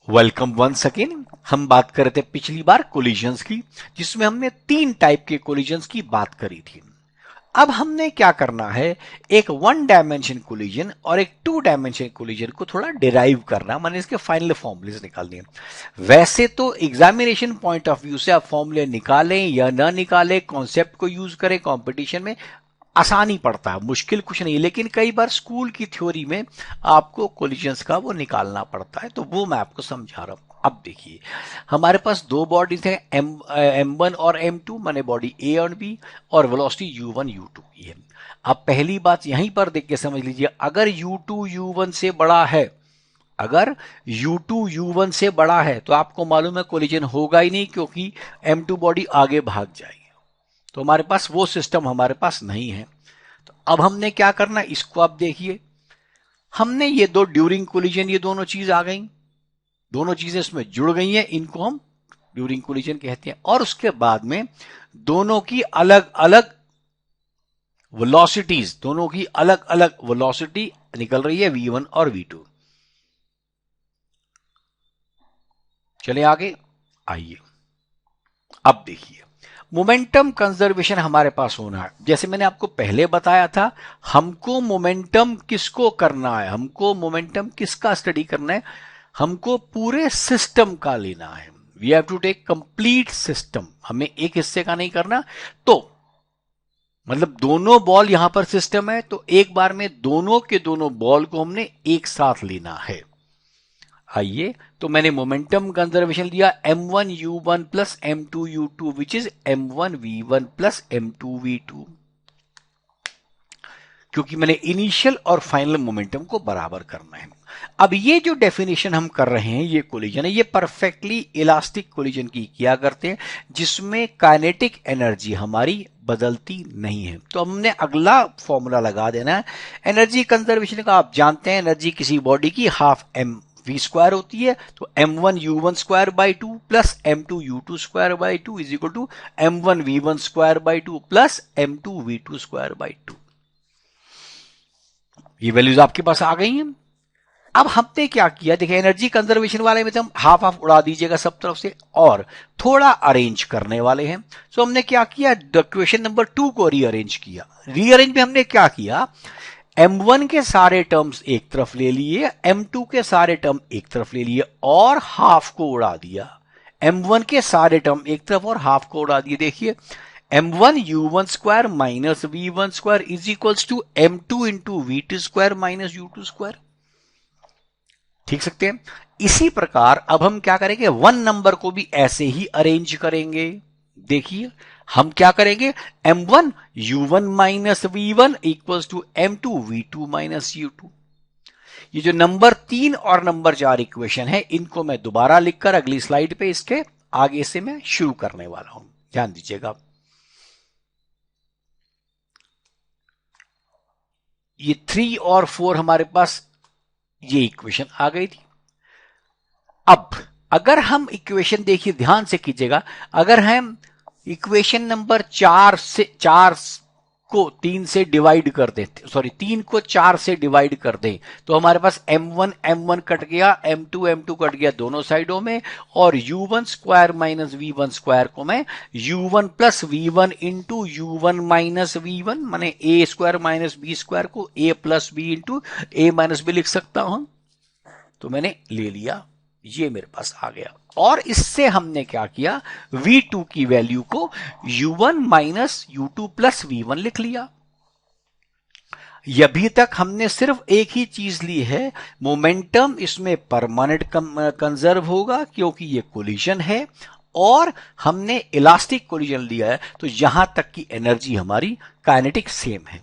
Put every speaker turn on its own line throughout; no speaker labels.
Welcome once again. हम बात कर रहे थे पिछली बार कोलिजन्स की, जिसमें हमने 3 टाइप के कोलिजन्स की बात करी थी। अब हमने क्या करना है, एक 1 डायमेंशन कोलिजन और एक 2 डायमेंशन कोलिजन को थोड़ा डिराइव करना, माने इसके फाइनल फॉर्मूले निकालने हैं। वैसे तो एग्जामिनेशन पॉइंट ऑफ व्यू से आप फॉर्मूले निकालें या ना निकालें, कॉन्सेप्ट को यूज करें कंपटीशन में, आसानी पड़ता है, मुश्किल कुछ नहीं। लेकिन कई बार स्कूल की थ्योरी में आपको कोलिजन्स का वो निकालना पड़ता है, तो वो मैं आपको समझा रहा हूं। अब देखिए, हमारे पास 2 बॉडीज हैं, M1 और M2, माने बॉडी A और B, और वेलोसिटी U1 U2 की है। अब पहली बात यहीं पर देख के समझ लीजिए, अगर U2 U1 से बड़ा है, अगर U2 U1 से बड़ा है, तो आपको मालूम है कोलिजन होगा ही नहीं, क्योंकि M2 बॉडी आगे भाग जाएगी। तो हमारे पास वो सिस्टम हमारे पास नहीं है। तो अब हमने क्या करना, इसको आप देखिए, हमने ये दो ड्यूरिंग कोलिजन, ये दोनों चीज आ गई, दोनों चीजें इसमें जुड़ गई हैं, इनको हम ड्यूरिंग कोलिजन कहते हैं। और उसके बाद में दोनों की अलग अलग वेलोसिटीज, दोनों की अलग अलग वेलोसिटी निकल रही है, V1 और V2। चले आगे, आइए अब देखिए, मोमेंटम कंजर्वेशन हमारे पास होना है। जैसे मैंने आपको पहले बताया था, हमको मोमेंटम किसको करना है, हमको मोमेंटम किसका स्टडी करना है, हमको पूरे सिस्टम का लेना है। We have to take complete system, हमें एक हिस्से का नहीं करना। तो मतलब दोनों बॉल यहां पर सिस्टम है, तो एक बार में दोनों के दोनों बॉल को हमने एक साथ लेना है। आइए, तो मैंने मोमेंटम कंजर्वेशन लिया M1U1 plus M2U2 which is M1V1 plus M2V2, क्योंकि मैंने इनिशियल और फाइनल मोमेंटम को बराबर करना है। अब ये जो डेफिनेशन हम कर रहे हैं, ये कोलिजन है, ये परफेक्टली इलास्टिक कोलिजन की किया करते हैं, जिसमें काइनेटिक एनर्जी हमारी बदलती नहीं है। तो हमने अगला फॉर्मूला लगा देना है एनर्जी कंजर्वेशन का। आप जानते हैं एनर्जी किसी बॉडी की हाफ mv² होती है, तो M1U1² by 2 plus M2U2² by 2 is equal to M1V1² by 2 plus M2V2² by 2। ये वैल्यूज आपके पास आ गई हैं। अब हमने क्या किया, देखिए एनर्जी कंजर्वेशन वाले में तो हम हाफ हाफ उड़ा दीजिएगा सब तरफ से, और थोड़ा अरेंज करने वाले हैं। सो हमने क्या किया, इक्वेशन नंबर 2 को रीअरेंज किया। रीअरेंज में हमने क्या किया, M1 के सारे टर्म्स एक तरफ ले लिए, M2 के सारे टर्म एक तरफ ले लिए, और हाफ को उड़ा दिया। M1 के सारे टर्म एक तरफ और हाफ को उड़ा दिए। देखिए, M1U1² minus V1² is equals to M2 into V2² minus U2²। ठीक सकते हैं। इसी प्रकार अब हम क्या करेंगे, 1 नंबर को भी ऐसे ही अरेंज करेंगे। देखिए, हम क्या करेंगे, M1U1 minus V1 equals to M2V2 minus U2। ये जो नंबर 3 और नंबर 4 इक्वेशन है, इनको मैं दोबारा लिखकर अगली स्लाइड पे इसके आगे से मैं शुरू करने वाला हूं, ध्यान दीजिएगा। ये 3 और 4 हमारे पास ये इक्वेशन आ गई थी। अब अगर हम इक्वेशन देखिए, ध्यान से कीजिएगा, अगर हम इक्वेशन नंबर 4 को 3 से डिवाइड कर दें, सॉरी 3 को 4 से डिवाइड कर दें, तो हमारे पास M1 कट गया, M2 कट गया दोनों साइडों में, और U1² माइनस V1² को मैं U1 plus V1 into U1 minus V1 माने A² माइनस B² को A plus B into A minus B लिख सकता हूं। तो मैंने ले लिया, ये मेरे पास आ गया। और इससे हमने क्या किया, V2 की वैल्यू को U1 minus U2 plus V1 लिख लिया। अभी तक हमने सिर्फ एक ही चीज ली है, मोमेंटम इसमें परमानेंट कंजर्व होगा क्योंकि ये कोलिजन है, और हमने इलास्टिक कोलिजन लिया है, तो यहां तक की एनर्जी हमारी काइनेटिक सेम है।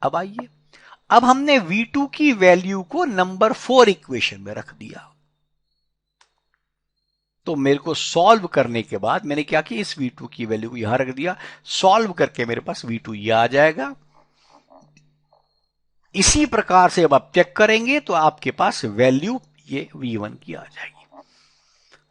अब आइए, अब हमने V2 की वैल्यू को नंबर 4 इक्वेशन में रख दिया। तो मेरे को सॉल्व करने के बाद मैंने क्या किया, इस V2 की वैल्यू को यहां रख दिया, सॉल्व करके मेरे पास V2 ये आ जाएगा। इसी प्रकार से अब आप चेक करेंगे तो आपके पास वैल्यू ये V1 की आ जाएगी।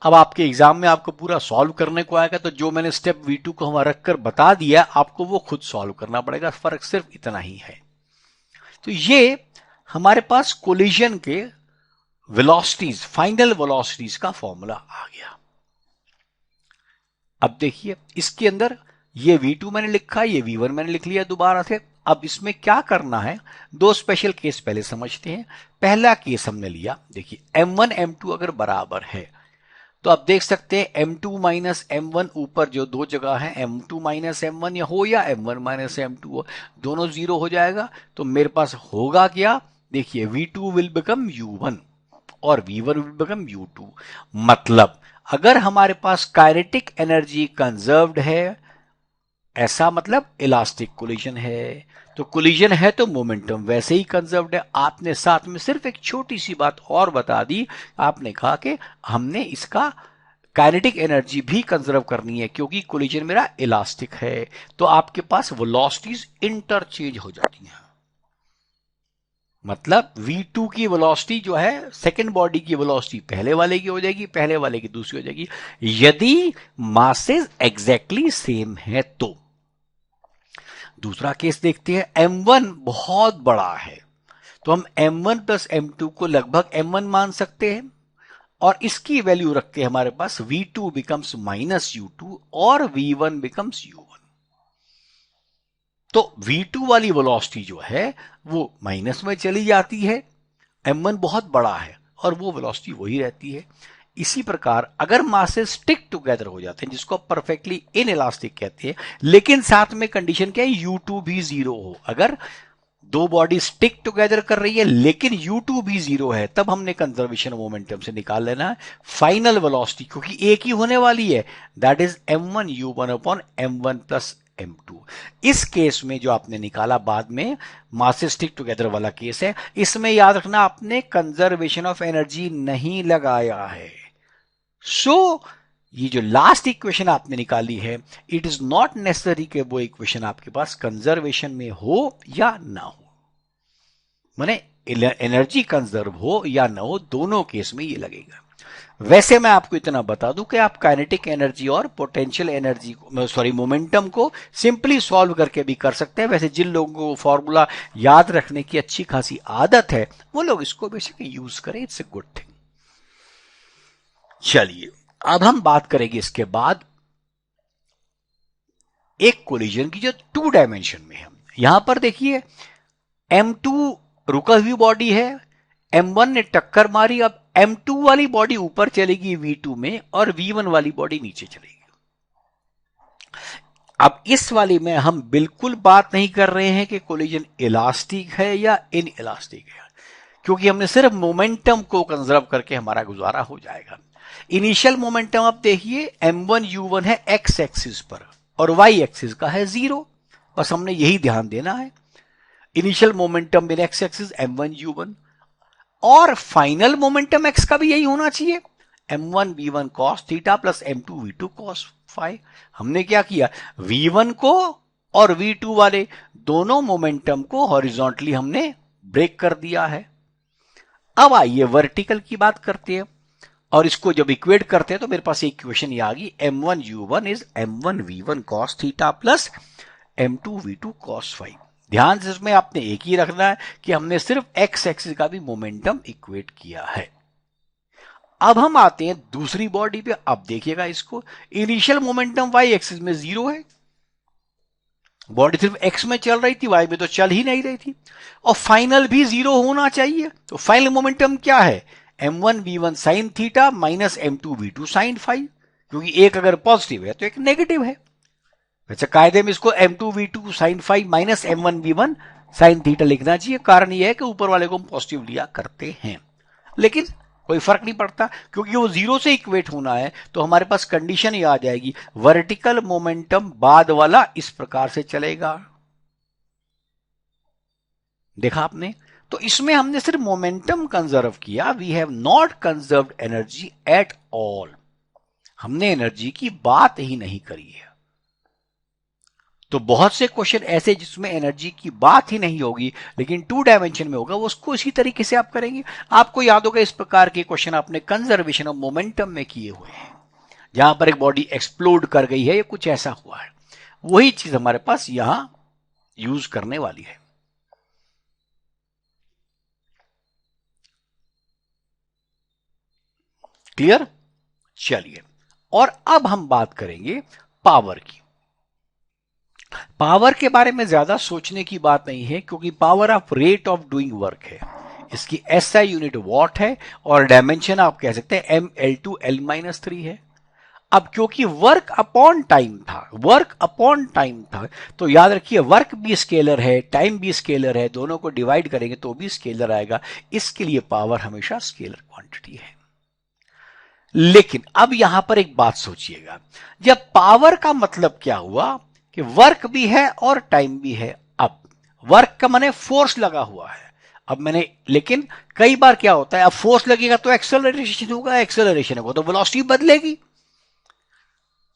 अब आपके एग्जाम में आपको पूरा सॉल्व करने को आएगा, तो जो मैंने स्टेप V2 को वहां रखकर बता दिया, आपको वो खुद सॉल्व करना पड़ेगा। फर्क सिर्फ इतना ही है। तो ये हमारे पास कोलिजन के वेलोसिटीज, फाइनल वेलोसिटीज का फॉर्मूला आ गया। अब देखिए इसके अंदर ये V2 मैंने लिखा, ये V1 मैंने लिख लिया दोबारा से। अब इसमें क्या करना है, दो स्पेशल केस पहले समझते हैं। पहला केस हमने लिया, देखिए M1 M2 अगर बराबर है तो आप देख सकते हैं M2 माइनस M1 ऊपर जो दो जगह है M2 माइनस M1 या M1 माइनस M2 हो, दोनों जीरो हो जाएगा। तो मेरे पास होगा क्या, देखिए V2 विल बिकम U1 और V1 विल बिकम U2। मतलब अगर हमारे पास काइनेटिक एनर्जी कंजर्व्ड है, ऐसा मतलब इलास्टिक कोलिजन है, तो कोलिजन है तो मोमेंटम वैसे ही कंजर्व्ड है। आपने साथ में सिर्फ एक छोटी सी बात और बता दी, आपने कहा कि हमने इसका काइनेटिक एनर्जी भी कंजर्व करनी है क्योंकि कोलिजन मेरा इलास्टिक है। तो आपके पास वेलोसिटीज इंटरचेंज हो जाती हैं। मतलब V2 की वेलोसिटी जो है सेकेंड बॉडी की वेलोसिटी पहले वाले की हो जाएगी, पहले वाले की दूसरी हो जाएगी, यदि मासेस एग्जैक्टली सेम है तो। दूसरा केस देखते हैं, M1 बहुत बड़ा है तो हम M1 प्लस M2 को लगभग M1 मान सकते हैं और इसकी वैल्यू रख के हमारे पास V2 बिकम्स माइनस U2 और V1 बिकम्स U1। तो V2 वाली वेलोसिटी जो है वो माइनस में चली जाती है, M1 बहुत बड़ा है और वो वेलोसिटी वही रहती है। इसी प्रकार अगर मासेस स्टिक टुगेदर हो जाते हैं, जिसको परफेक्टली इनइलास्टिक कहते हैं, लेकिन साथ में कंडीशन क्या है, U2 भी जीरो हो। अगर दो बॉडी स्टिक टुगेदर कर रही है लेकिन U2 भी जीरो है, तब हमने कंजर्वेशन मोमेंटम से निकाल लेना है फाइनल वेलोसिटी, क्योंकि एक ही होने वाली है, that is M1 U1 upon M1 plus M2। इस केस में जो आपने निकाला बाद में मासेस स्टिक टुगेदर वाला केस है, इसमें याद रखना आपने कंजर्वेशन ऑफ एनर्जी नहीं लगाया है। सो ये जो लास्ट इक्वेशन आपने निकाली है, इट इज नॉट नेसेसरी कि वो इक्वेशन आपके पास कंजर्वेशन में हो या ना हो, माने एनर्जी कंजर्व हो या ना हो, दोनों केस में ये लगेगा। वैसे मैं आपको इतना बता दूं कि आप काइनेटिक एनर्जी और पोटेंशियल एनर्जी को, सॉरी मोमेंटम को सिंपली सॉल्व करके भी कर सकते हैं। वैसे जिन लोगों को फॉर्मूला याद रखने की अच्छी खासी आदत है वो लोग इसको बेसिकली यूज करें, इट्स ए गुड थिंग। चलिए अब हम बात करेंगे इसके बाद एक कोलिजन की जो टू डायमेंशन में है। यहां पर देखिए M2 रुका हुई बॉडी है, M1 ने टक्कर मारी, अब M2 वाली बॉडी ऊपर चलेगी V2 में और V1 वाली बॉडी नीचे चलेगी। अब इस वाली में हम बिल्कुल बात नहीं कर रहे हैं कि कोलिजन इलास्टिक है या इन इलास्टिक है, क्योंकि हमने सिर्फ मोमेंटम को कंजर्व करके हमारा गुजारा हो जाएगा। इनिशियल मोमेंटम आप देखिए M1 U1 है एक्स एक्सिस पर और वाई एक्सिस का है जीरो, बस हमने यही ध्यान देना है। इनिशियल मोमेंटम इन एक्स एक्सिस M1 U1 और फाइनल मोमेंटम एक्स का भी यही होना चाहिए, M1 V1 cos theta plus M2 V2 cos phi. हमने क्या किया, V1 को और V2 वाले दोनों मोमेंटम को हॉरिजॉन्टली हमने ब्रेक कर दिया है। अब आइए वर्टिकल की बात करते हैं और इसको जब इक्वेट करते हैं तो मेरे पास एक इक्वेशन ये आ गई, M1 U1 is M1 V1 cos theta plus M2 V2 cos phi. ध्यान से इसमें आपने एक ही रखना है कि हमने सिर्फ एक्स एक्सिस का भी मोमेंटम इक्वेट किया है। अब हम आते हैं दूसरी बॉडी पे। अब देखिएगा इसको, इनिशियल मोमेंटम वाई एक्सिस में जीरो है, बॉडी सिर्फ एक्स में चल रही थी, वाई में तो चल ही नहीं रही थी, और फाइनल भी जीरो होना चाहिए। तो फाइनल मोमेंटम क्या है, M1 V1 sine theta minus M2 V2 sine phi, क्योंकि एक अगर पॉजिटिव है तो एक नेगेटिव है। अच्छा, कायदे में इसको M2 V2 sine phi minus M1 V1 sine theta लिखना चाहिए। कारण यह है कि ऊपर वाले को हम पॉजिटिव लिया करते हैं, लेकिन कोई फर्क नहीं पड़ता क्योंकि वो जीरो से इक्वेट होना है। तो हमारे पास कंडीशन ये आ जाएगी, वर्टिकल मोमेंटम बाद वाला इस प्रकार से चलेगा। देखा आपने, तो इसमें हमने सिर्फ मोमेंटम कंजर्व किया, we have not conserved energy at all. हमने एनर्जी की बात ही नहीं करी है। तो बहुत से क्वेश्चन ऐसे जिसमें एनर्जी की बात ही नहीं होगी लेकिन टू डायमेंशन में होगा, वो उसको इसी तरीके से आप करेंगे। आपको याद होगा इस प्रकार के क्वेश्चन आपने कंजर्वेशन ऑफ मोमेंटम में किए हुए हैं, जहां पर एक बॉडी एक्सप्लोड कर गई है या कुछ ऐसा हुआ है। वही चीज हमारे पास यहां यूज करने वाली है। क्लियर? चलिए, और अब हम बात करेंगे पावर की। पावर के बारे में ज्यादा सोचने की बात नहीं है, क्योंकि power of rate of doing work है। इसकी एसआई यूनिट वॉट है और डायमेंशन आप कह सकते हैं ml/L-3 है। अब क्योंकि वर्क अपॉन टाइम था, तो याद रखिए वर्क भी स्केलर है, टाइम भी स्केलर है, दोनों को डिवाइड करेंगे तो भी स्केलर आएगा। इसके लिए पावर हमेशा स्केलर क्वांटिटी है। लेकिन अब यहां पर एक बात सोचिएगा, जब पावर का मतलब क्या हुआ कि वर्क भी है और टाइम भी है। अब वर्क का माने फोर्स लगा हुआ है। लेकिन कई बार क्या होता है, अब फोर्स लगेगा तो एक्सेलरेशन होगा तो वेलोसिटी बदलेगी।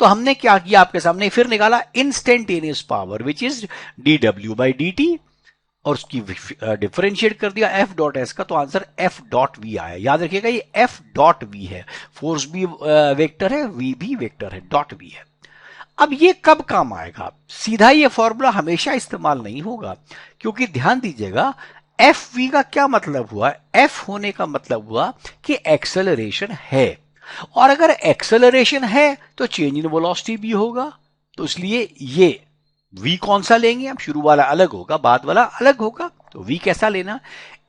तो हमने क्या किया, आपके सामने फिर निकाला instantaneous power which is dw/dt, और उसकी डिफरेंशिएट कर दिया एफ डॉट एस का, तो आंसर एफ डॉट वी आया। याद रखिएगा ये एफ डॉट वी है, फोर्स भी वेक्टर है, वी भी वेक्टर है, डॉट वी है। अब ये कब काम आएगा? सीधा ये फॉर्मूला हमेशा इस्तेमाल नहीं होगा, क्योंकि ध्यान दीजिएगा एफ वी का क्या मतलब हुआ, एफ होने का मतलब हुआ कि एक्सेलरेशन है, और अगर एक्सेलरेशन है तो चेंज इन वेलोसिटी भी होगा। तो इसलिए ये v कौन सा लेंगे हम, शुरू वाला अलग होगा, बाद वाला अलग होगा, तो v कैसा लेना,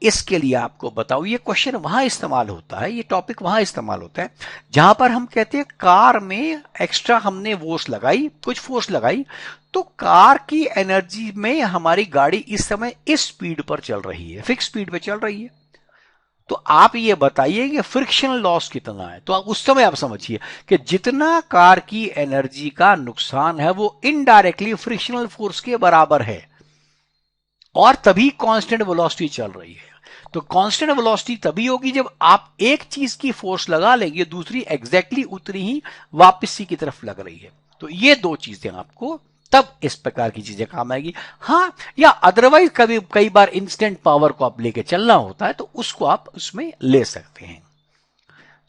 इसके लिए आपको बताओ। ये क्वेश्चन वहां इस्तेमाल होता है, ये टॉपिक वहां इस्तेमाल होता है जहां पर हम कहते हैं कार में एक्स्ट्रा हमने कुछ फोर्स लगाई, तो कार की एनर्जी में हमारी गाड़ी इस समय इस स्पीड पर चल रही है, फिक्स स्पीड पे चल रही है। तो आप ये बताइए कि फ्रिक्शनल लॉस कितना है, तो उस समय आप समझिए कि जितना कार की एनर्जी का नुकसान है वो इनडायरेक्टली फ्रिक्शनल फोर्स के बराबर है, और तभी कांस्टेंट वेलोसिटी चल रही है। तो कांस्टेंट वेलोसिटी तभी होगी जब आप एक चीज की फोर्स लगा लेंगे, दूसरी एग्जैक्टली उतनी ही वापसी की तरफ लग रही है। तो ये दो चीजें आपको तब इस प्रकार की चीजें काम आएगी। हाँ, या अदरवाइज कई बार इंस्टेंट पावर को आप लेके चलना होता है, तो उसको आप उसमें ले सकते हैं।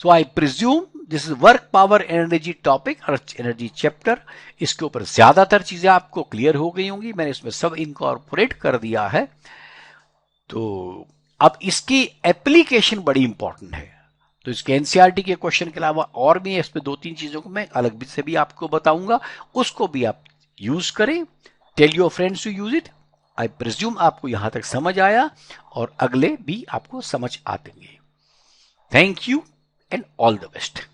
So I presume this is work power energy topic और एनर्जी चैप्टर। इसके ऊपर ज्यादातर चीजें आपको क्लियर हो गई होंगी, मैंने इसमें सब इनकॉर्पोरेट कर दिया है। तो अब इसकी एप्लीकेशन बड़ी इंपॉर्टेंट है, तो इसके एनसीईआरटी के क्वेश्चन के अलावा और भी इस पे 2-3 चीजों को मैं अलग से भी आपको बताऊंगा, उसको भी आप यूज करें। Tell your friends to use it. I presume आपको यहां तक समझ आया, और अगले भी आपको समझ आते हैं। Thank you and all the best.